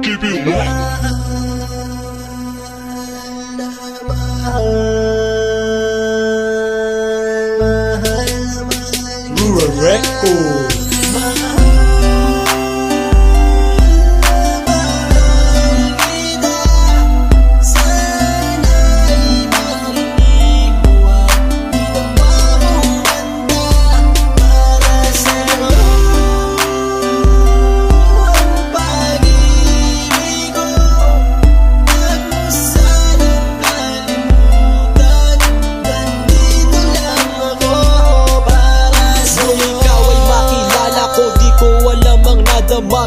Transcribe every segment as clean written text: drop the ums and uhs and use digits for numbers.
Keep it locked. Rural Record.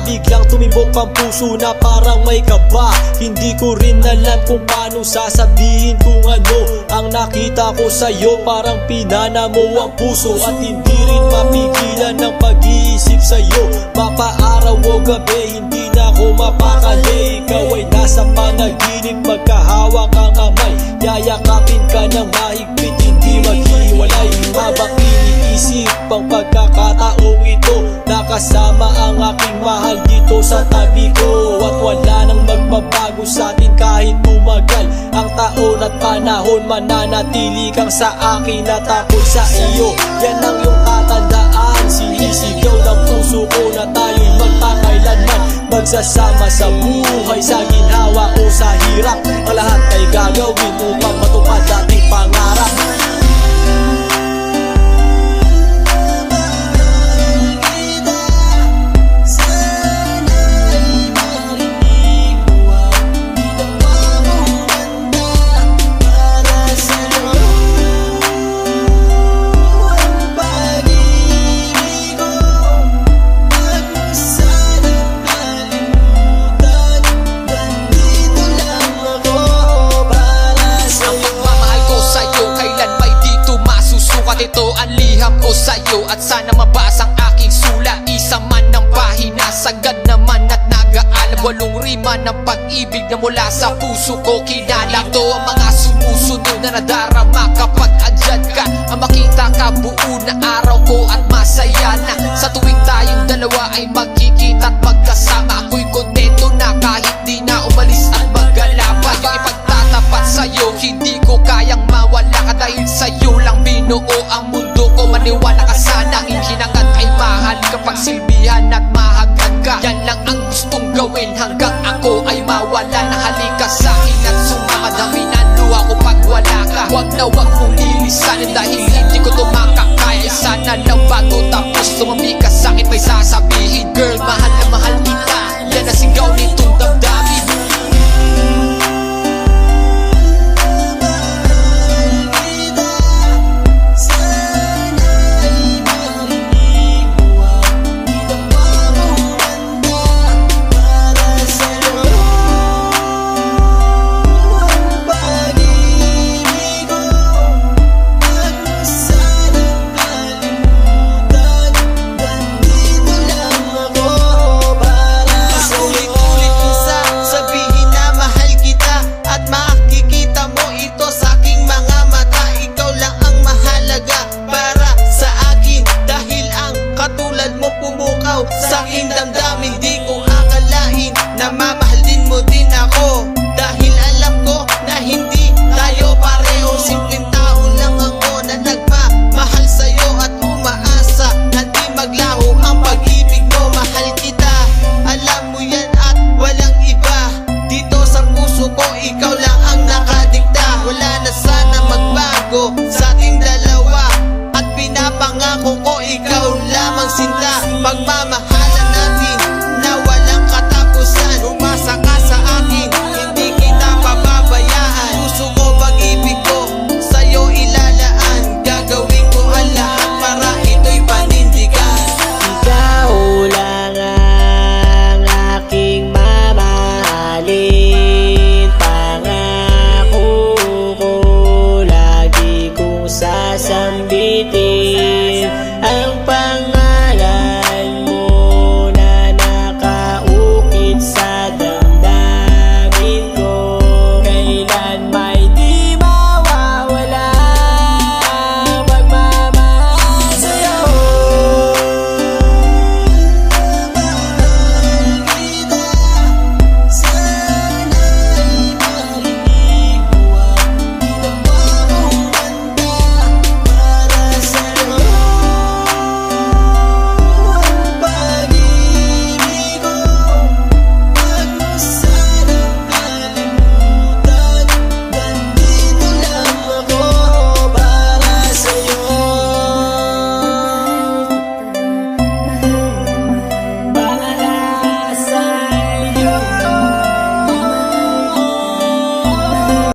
Biglang tumibok ang puso na parang may kaba. Hindi ko rin alam kung paano sasabihin kung ano ang nakita ko sa'yo. Parang pinana mo ang puso at hindi rin mapigilan ng pag-iisip sa'yo. Mapaaraw o gabi, hindi na ako mapakali. Ikaw ay nasa panaginip, magkahawak ang kamay. Yayakapin ka ng mahigpit, hindi maghiwalay. Habang iniisip ang pagkakataong ito, nakasama ang aking mahal dito sa tabi ko. At wala nang magbabago sa atin kahit tumagal ang taon at panahon. Mananatili kang sa akin at ako'y sa iyo. Yan ang iyong tatandaan. Sinisigaw ng puso ko na tayo'y magpakailanman. Magsasama sa buhay, sa ginhawa o sa hirap. Ang lahat ay gagawin upang matupad ating pangarap. Ito ang liham ko sa'yo at sana mabasa ang aking sula. Isa man ng pahina, sagad naman at nag-aalam. 8 rima ng pag-ibig na mula sa puso ko kinala. Ito ang mga sumusunod na nadarama kapag andyan ka. Ang makita ka buo na araw ko at masaya na. Sa tuwing tayong dalawa ay magkikita at magkasama, ako'y kontento na kahit di na umalis at maggalapa. Yung ipagtatapat sa'yo, hindi ko kayang mawala ka. Dahil sa'yo lang binuo ang mundo ko. Maniwala ka sana, ang hinangad ay mahal kapag silbihan at mahagad ka. Yan lang ang gustong gawin hanggang ako ay mawala na. Halika sa'kin at sumama, dami ng luha ko pag wala ka. Huwag na huwag mong lilisanin dahil hindi ko tumakakaya. Sana lang bago tapos tumami ka sa'kin may sasabihin. Girl, mahal na mahal kita. Yan ang sigaw nitong damdamin. Sa aking damdamin, di ko akalain na mamahalin mo din ako. Dahil alam ko na hindi tayo pareho. Simpleng tao lang ako na nagmamahal sa'yo at umaasa na di maglaho ang pag-ibig mo. Mahal kita, alam mo yan at walang iba. Dito sa puso ko, ikaw lang ang nakadikta. Wala na sana magbago sa ating dalawa at pinapangako ko ikaw lamang sinta. Pagmamahal